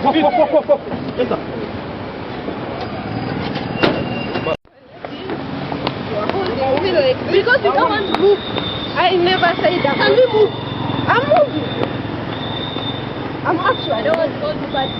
Because you don't want to move. I never say that. Can we move? I'm moving. I'm actually. I don't want to go to bed.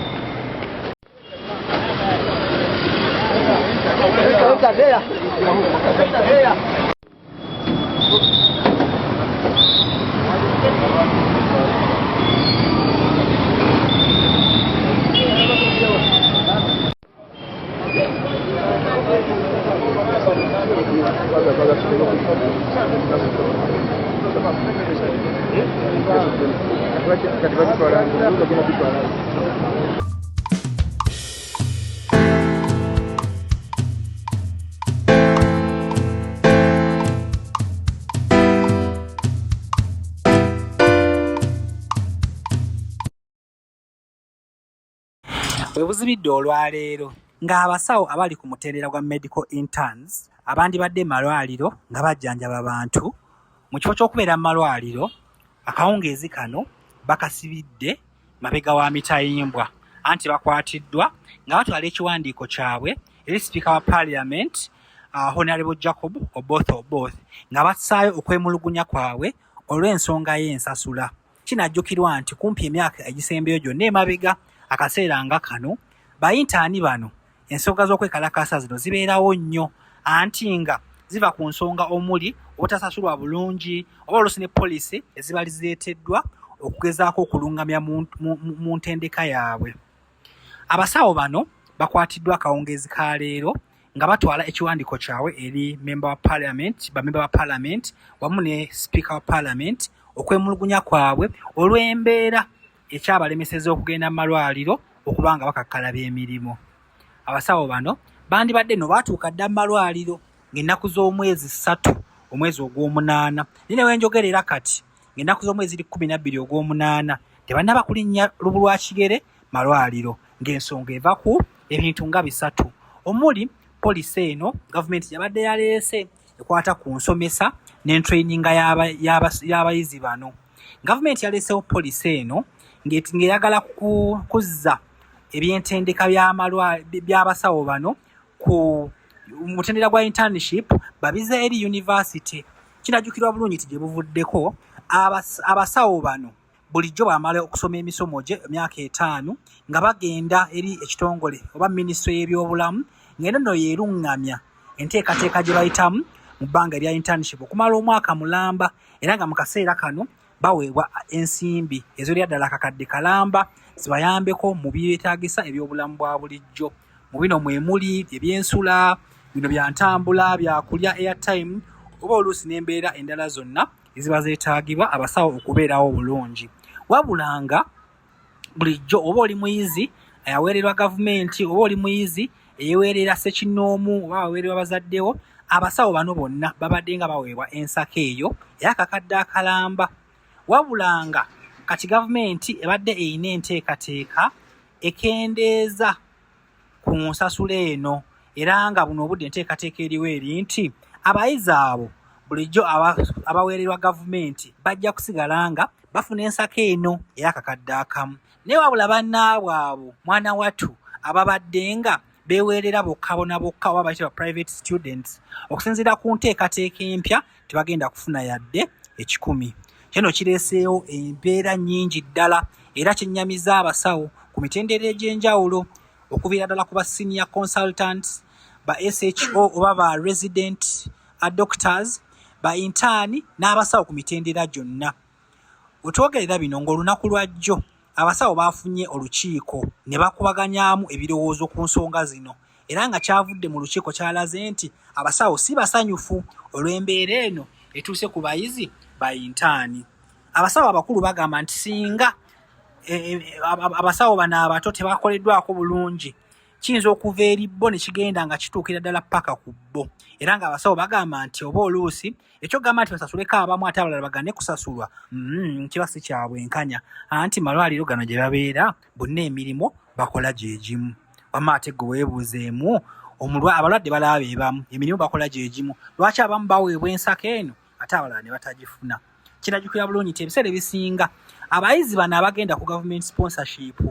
Webuzibidde olwaleero ng'abasawo abali ku mutendera gwa medical interns abandibadde malwaliro nga bajjanjaba abantu mu kifo ky'okubeera mu malwaliro akawungeezi kano bakasibidde mabega wa mitayimbwa anti bakwatiddwa nga batwala ekiwandiiko kyabwe eri sipiika wa parliament Honorable Jacob Oboth nga bassaayo okwemulugunya kwabwe olw'ensonga y'ensasula. Kinajjukirwa nti kumpi emyaka egisembeyo gyonna emabega akaseera nga kano bayintaani bano ensonga z'okwekalakaasa zino zibeerawo nnyo anti nga ziva ku nsonga omuli obutasasulwa bulungi oba oluusi ne poliisi ezibali zireeteddwa okugezaako okulungamya mu ntendeka yaabwe. Abasawo bano bakwatiddwa akawungeezi ka leero nga batwala ekiwandiiko kyabwe eri bamemba ba parliament wamu ne sipiika wa parliament okwemulugunya kwabwe olw'embeera ekyabalemeseza okugenda mu malwaliro okuba nga bakakkalaba emirimu. Abasawo bano bandibadde no baatuuka dda mu malwaliro ng'ennaku z'omwezi 3 omwezi ogw'omunaana. Nine wenjogerera kati ng'ennaku z'omwezi 12 ogw'omunaana tebannaba kulinnya lubu lwa kigere malwaliro ng'ensonga eva ku ebintu nga 3 omuli poliisi eno gavumenti yabadde yaleese ekwata ku nsomesa n'entraininga y'abayizi bano. Gavumenti yaleesewo poliisi eno ng'eyagala kuzza ebyentendeka by'abasawo bano ku mutendera gwa internship babize eri university. Kinajjukirwa bulungi nti gye buvuddeko abasawo bano bulijjo bamala okusoma emisomo gye emyaka 5 nga bagenda eri ekitongole oba minisitule y'ebyobulamu ng'eno yeerungamya enteekateeka gye bayitamu mu bbanga erya internship okumala omwaka mulamba era nga mu kaseera kano baweebwa ensimbi ez'olya ddala akakadde kalamba zibayambeko mu byetaagisa ebyobulamu bwa bulijjo. Mu bino mwemuli ebyensula, bino bya ntambula, byakulya airtime oba oluusi n'embeera endala zonna eziba zeetaagibwa abasawo okubeerawo bulungi. Wabulanga bulijjo oba oli muyizi ayaweererwa gavumenti oba oli muyizi eyeweerera ssekinnoomu oba aweererwa bazaddewo, abasawo bano bonna babadde nga baweebwa ensako eyo ey'akakadde akalamba. Wabulanga kati gavumenti ebadde eyina enteekateeka ekendeeza ku nsasula eno era nga buno obudde enteekateeka eriwo eri nti abayizi abo bulijjo abaweererwa gavumenti bajja kusigala nga bafuna ensako eno ey'akakadde akamu. Naye wabula bannaabwe abo mwana wattu ababadde nga beeweerera bokkabona bokka oba bayitibwa private students okusinziira ku nteekateeka empya tebagenda kufuna yadde 10. Kino kireeseewo embeera nnyingi ddala era kyennyamiza abasawo ku mitendera egy'enjawulo okuviira ddala ku ba senior consultants, ba SHO oba ba resident doctors, ba intern n'abasawo ku mitendera gyonna. Wetwogerera bino ng'olunaku lwa jjo abasawo baafunye olukiiko ne bakubaganyaamu ebirowoozo ku nsonga zino era nga kyavudde mu lukiiko kyalaze nti abasawo si basanyufu olw'embeera eno etuuse ku bayizi ba intaani. Abasawo abakulu bagamba nti singa abasawo bano abato tebakoleddwako bulungi kiyinza okuva eri bo ne kigenda nga kituukira ddala paka ku bo era nga abasawo bagamba nti oba oluusi ekyogamba nti basasuleko abamu ate abalala bagane kusasulwa kiba si kya bwenkanya anti malwaliro gano gye babeera bonna emirimu bakola gye gimu. Wamma ate gwe weebuuzeemu abalwadde balaba be bamu emirimu bakola gye gimu lwaki abamu baweebwa ensako eno ate abalala ne batagifuna. Kinajjukira bulungi nti ebiseera ebisinga abayizi bano abagenda ku government sponsorship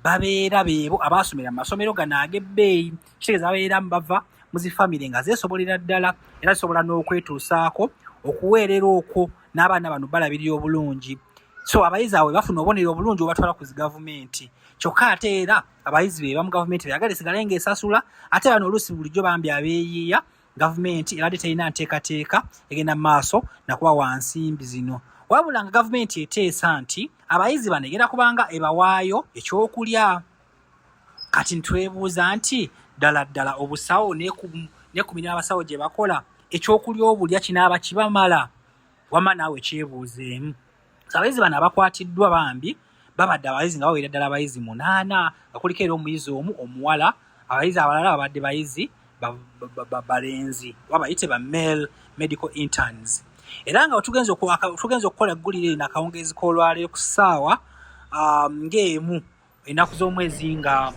babeera beebo abaasomera mu masomero gano ag'ebbeeyi. Kitegeeza babeera bava mu zifamire nga zeesobolera ddala era zisobola n'okwetuusaako okuweerera okwo n'abaana bano balabirira obulungi. So abayizi abo bafuna obubonero obulungi obatwala ku zi gavumenti. Kyokka ate era abayizi be bamu gavumenti beyagala esigale ng'esasula, ate bano oluusi bulijjo bambi abeeyiiya gavumenti ebadde terina nteekateeka egenda mu maaso nakuba wa nsimbi zino. Wabula nga gavumenti eteesa nti abayizi bano egenda kubanga ebawaayo ekyokulya. Kati ntwebuuza nti ddala obusawo n'ekumi n'abasawo gye bakola ekyokulya obulya kinaaba kibamala? Wama naawe kyebuuzeemu. Abayizi bano abakwatiddwa bambi babadde abayizi nga bawera ddala abayizi 8 nga kuliko era omuyizi omu omuwala. Abayizi abalala babadde bayizi balenzi babayite ba male medical interns. Era nga tugenze okukola eggulire lino akawungeezi k'olwaleero ku ssaawa ng'emu ennaku z'omwezi nga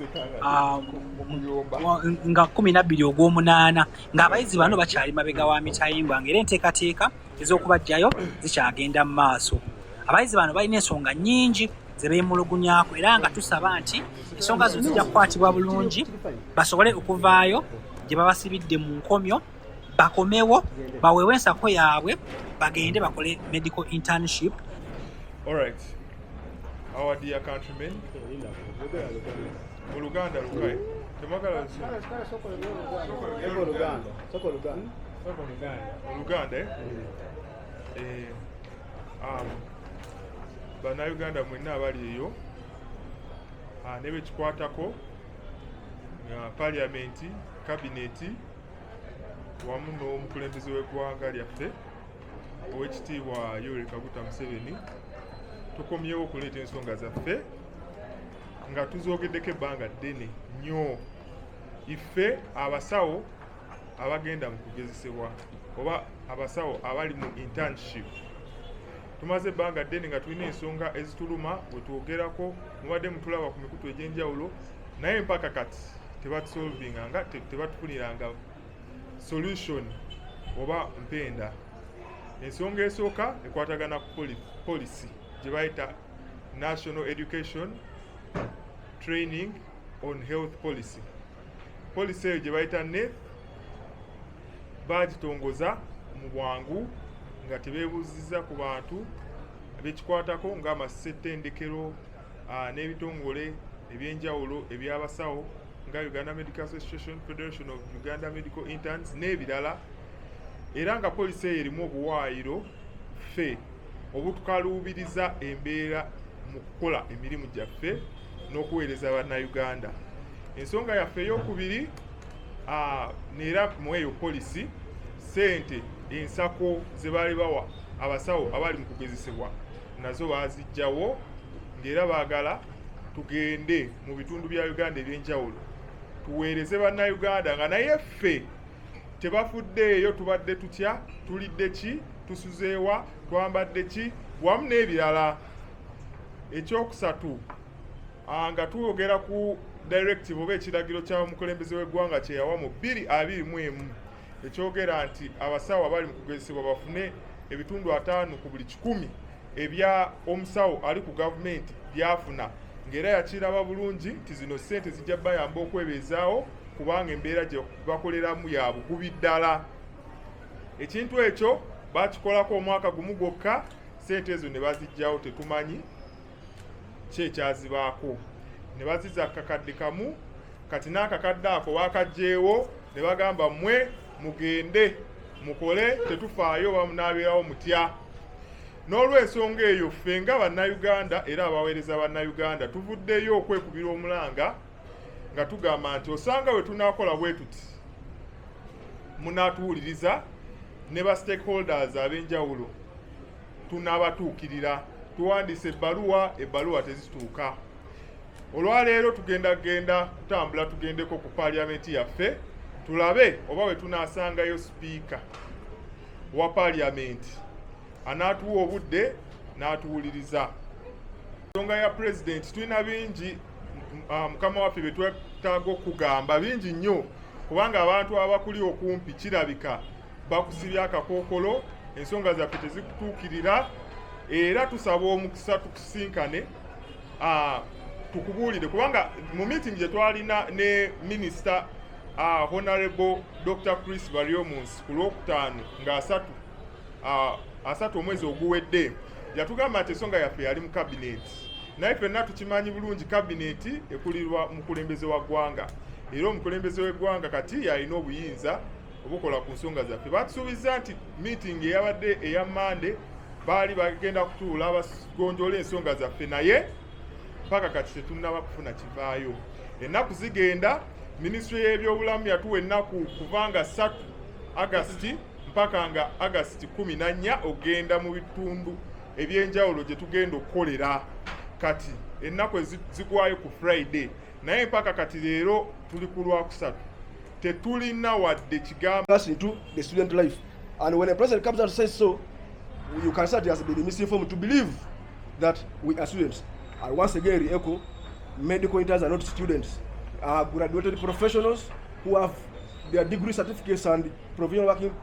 12 Ogw'omunaana ng'abayizi bano bakyali mabega wa mitayimbwa ng'era enteekateeka ez'okubajjayo zikyagenda mu maaso. Abayizi bano balina ensonga nnyingi ze beemulugunyaako era nga tusaba nti ensonga zino zijja kukwatibwa bulungi basobole okuvaayo gye babasibidde mu nkomyo, bakomewo baweewe ensako yaabwe bagende bakole medical internship. All right. Our dear countrymen, Luganda, Lukai. Luganda, Bannayuganda mwenna abali eyo ne bekikwatako paliamenti, kabineti wamu n'omukulembeze w'eggwanga lyaffe Oweekitiibwa Yoweri Kaguta Museveni tukomyewo okuleeta ensonga zaffe nga tuzoogeddeko ebbanga ddene nnyo. Iffe abasawo abagenda mu kugezesebwa oba abasawo abali mu internship tumaze ebbanga ddene nga tulina ensonga ezituluma bwe twogerako mubadde mutulaba ku mikutu egy'enjawulo naye mpaka kati tebatusolvinganga tebatufuniranga solution oba mpenda. Ensonga esooka ekwatagana ku policy gye bayita National Education Training on Health Policy. Policy eyo gye bayita NEF bagitongoza mu bwangu nga tebeebuuziza ku bantu bekikwatako ng'amasettendekero n'ebitongole ebyenjawulo eby'abasawo nga Uganda Medical Association, Federation of Uganda Medical Interns n'ebirala. Era nga poliisi eyo erimu obuwaayiro ffe obutukaluubiriza embeera mu kukola emirimu gyaffe n'okuweereza bannayuganda. Ensonga yaffe ey'okubiri neera mu eyo poliisi ssente ensako ze baali bawa abasawo abali mu kugezesebwa nazo baazijjawo ng'era baagala tugende mu bitundu bya Uganda ebyenjawulo tuweereze bannayuganda nga naye ffe tebafuddeeyo tubadde tutya, tulidde ki, tusuzeewa, twambadde ki, wamu n'ebirala. Ekyokusatu nga twogera ku directive oba ekiragiro ky'omukulembeze w'eggwanga kye yawa mu 2021 ekyogera nti abasawo abali mu kugezesebwa bafune ebitundu 5 ku buli 100 ebya omusawo ali ku gavumenti byafuna, ng'era yakiraba bulungi nti zino ssente zijja bayamba okwebeezaawo kubanga embeera gye bakoleramu ya bugubi ddala. Ekintu ekyo bakikolako omwaka gumu gwokka, ssente ezo ne bazijjawo tetumanyi kyekyazibaako, ne baziza kakadde kamu. Kati n'akakadde ako bakagjeewo ne bagamba mmwe mugende mukole tetufaayo bamunaabeerawo mutya. N'olw'ensonga eyo ffe nga bannayuganda era abaweereza bannayuganda tuvuddeyo okwekubira omulanga nga tugamba nti osanga we tunaakola bwe tuti munaatuwuliriza ne ba stakeholders ab'enjawulo tunaabatuukirira, tuwandiise ebbaluwa tezituuka. Olwaleero tugenda kutambula tugendeko ku paliamenti yaffe tulabe oba we tunaasangayo sipiika wa paliamenti anaatuwa obudde n'atuwuliriza. Ensonga ya pulezidenti tulina bingi mukama waffe bye twetaaga okugamba bingi nnyo, kubanga abantu abakuli okumpi kirabika bakusibye akakookolo, ensonga zaffe tezikutuukirira. Era tusaba omukisa tukusinkane tukubuulire kubanga mu meeting gye twalina ne Minister Honorable Dr. Chris Baryomunsi ku Lwokutaano nga asatu omwezi oguwedde yatugamba nti ensonga yaffe yali mu cabinet naye ffenna tukimanyi bulungi cabinet ekulirwa mukulembeze wa ggwanga era omukulembeze w'eggwanga kati yalina obuyinza obukola ku nsonga zaffe batusuubiza nti meeting eyabadde eya Monday baali bagenda kutuula bagonjola ensonga zaffe naye paka kati tetunnaba kufuna kivaayo ennaku zigenda Ministry y'ebyobulamu yatuwa ennaku kuvanga 3 August mpaka nga August 14 ogenda mu bitundu ebyenjawulo gye tugenda okukolera kati ennaku zigwayo ku Friday naye mpaka kati leero tuli ku Lwakusatu tetulina wadde kigambo into the student life, and when a president comes out and says so, you can say it has been misinformed to believe that we are students. I once again re-echo, medical interns are not students, are graduated professionals who have their degree certificates and provisional working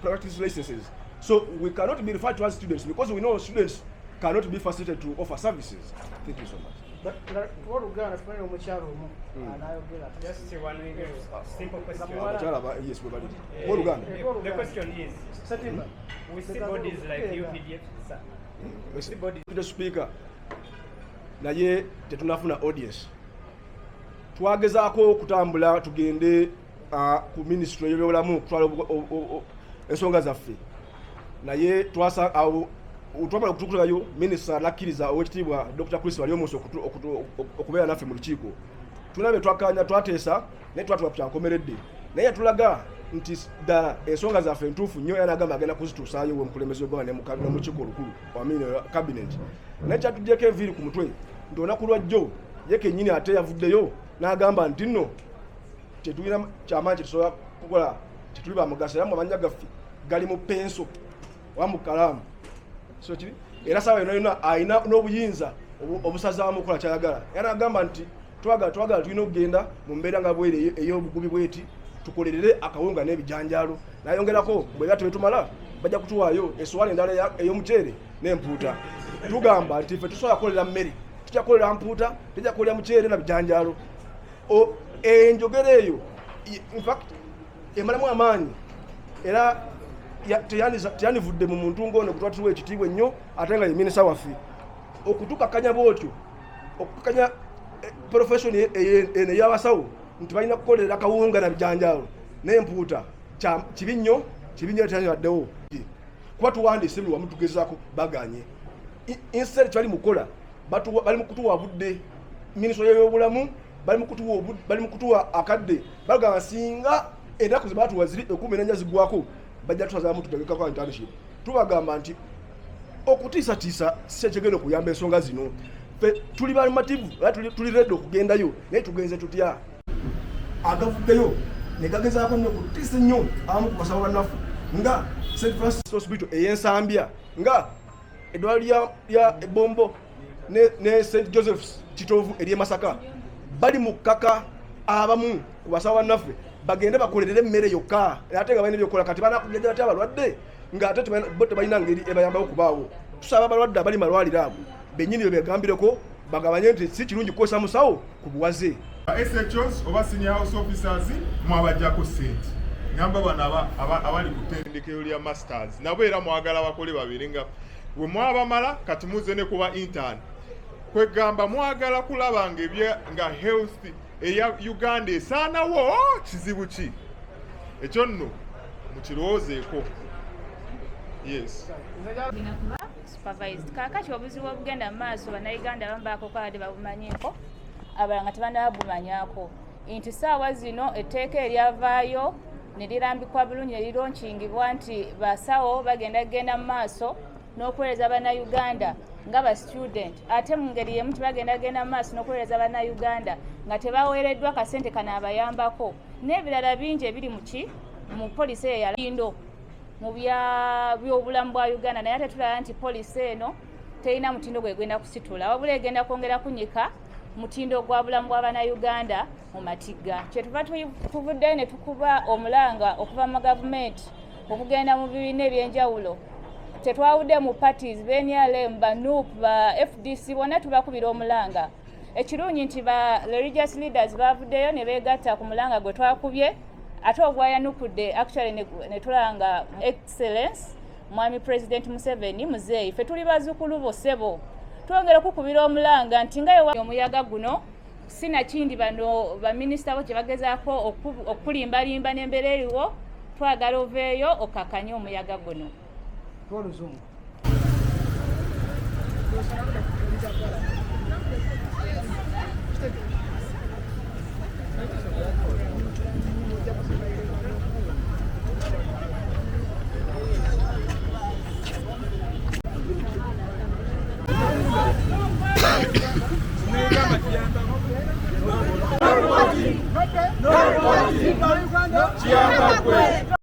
practice licenses. So we cannot be referred to as students because we know students cannot be facilitated to offer services. Thank you so much. What Uganda for no mucharo Just one simple question. Yes, what Uganda? The question is, we see bodies like UPDF, sir. We see bodies. The speaker. Naye tetunafuna audience. Twagezaako okutambula tugende ku ministry y'ebyobulamu kutwala ensonga zaffe. Naye twasa utwamala okutukulayo minister lakkiriza owekitiibwa Dr. Chris Baryomunsi okubeera naffe mu lukiiko. Tunabe twakanya twateesa naye twatuwa kyankomeredde. Naye tulaga nti ddala ensonga zaffe entuufu nnyo yanagamba agenda kuzituusaayo we mukulembeze w'eggwanga ne mu kiiko olukulu cabinet. Naye kyatugyeko enviiri ku mutwe nti olunaku lwajjo ye kennyini ate yavuddeyo n'agamba nti nno tetulina kyamaanyi kyetusobola kukola tetuli bamugaso era mu amanya gaffe gali mu penso oba mu kalaamu. So kiri era sawa yonna ayina n'obuyinza obusazaamu okukola kyayagala. Era agamba nti twagala tulina okugenda mu mbeera nga bwere ey'obugubi bweti tukolerere akawunga n'ebijanjaalo. Nayongerako bwe batwe tumala bajja kutuwaayo essowaani endala ey'omuceere n'empuuta. Tugamba nti ffe tusobola kukolera mmere, tujja kukolera mpuuta, tujja kukolera muceere na bijanjaalo. Enjogera eyo in fact emalamu amaanyi era teyanivudde mu muntu ng'ono kutwatuwa ekitiibwa ennyo ate nga ye minisita waffe okutukakanya bwotyo okukakanya profession eno ey'abasawo nti balina kukolera kawunga na bijanjaalo n'empuuta kibi nnyo teyanibaddewo kuba tuwandiise buli wamu tugezaako baganye instead kyali mukola bali mu kutuwa budde minisitule y'ebyobulamu bali mu kutuwa akadde bagamba singa ennaku ze baatuwa ziri 14 zigwako bajja tusazaamu tutegekako internship. Tubagamba nti okutiisatiisa si kyegenda okuyamba ensonga zino. Ffe tuli bamativu era tuli ready okugendayo naye tugenze tutya. Agavuddeyo ne gagezaako nnyo okutiisa nnyo abamu ku basawo bannaffe nga St. Francis Hospital ey'Ensambya nga eddwaliro lya Ebombo ne St. Joseph's Kitovu ery'e Masaka bali mu kkaka abamu ku basawo bannaffe bagende bakolerere emmere yokka ate nga balina ebyokukola kati banakujjaja ate abalwadde ng'ate tebalina ngeri ebayambawo okubaawo. Tusaba abalwadde abali malwaliro abo bennyini bye begambireko bagabanye nti si kirungi kukozesa musawo ku buwaze. SHOs oba senior house officers mwabajjako ssente ngamba bano abali ku ttendekero lya masters nabo era mwagala bakole babiri nga bwe mwabamala kati muze ne kuba intern kwegamba mwagala kulaba nga health eya Uganda esaanawo kizibu ki ekyo nno mukirowoozeeko. Yes. Supervised. Kakati obuzibu obugenda mu maaso bannayuganda abamu baakokadde babumanyiiko abalala nga tebanabumanyako nti ssaawa zino etteeka eryavaayo ne lirambikwa bulungi ne lironkingibwa nti basawo bagenda mu maaso n'okuweereza bannayuganda nga ba student ate mu ngeri yemu tebagenda mu maaso n'okuweereza bannayuganda nga tebaweereddwa kasente kanaabayambako n'ebirala bingi ebiri mu polisi eyo yalindo mu byobulamu bwa Uganda. Naye ate tulaba nti polisi eno terina mutindo gwegenda kusitula wabula egenda kwongera kunyika mutindo gwa bulamu bw'Abannayuganda mu matigga. Kyetuva tuvuddeyo ne tukuba omulanga okuva mu gavumenti okugenda mu bibiina ebyenjawulo. Tetwawudde mu parties, BNLM, ba NUP, ba FDC bonna tubakubira omulanga ekirungi nti ba religious leaders bavuddeyo ne beegatta ku mulanga gwe twakubye ate ogwayanukudde actually ne tulanga excellence mwami president Museveni muzeeyi ffe tuli bazzukulu bo ssebo twongera okukubira omulanga nti nga omuyaga guno sinakindi bano baminisita bo kye bagezaako okulimbalimba n'embeera eriwo twagala oveeyo okakanye omuyaga guno. Oluzungu.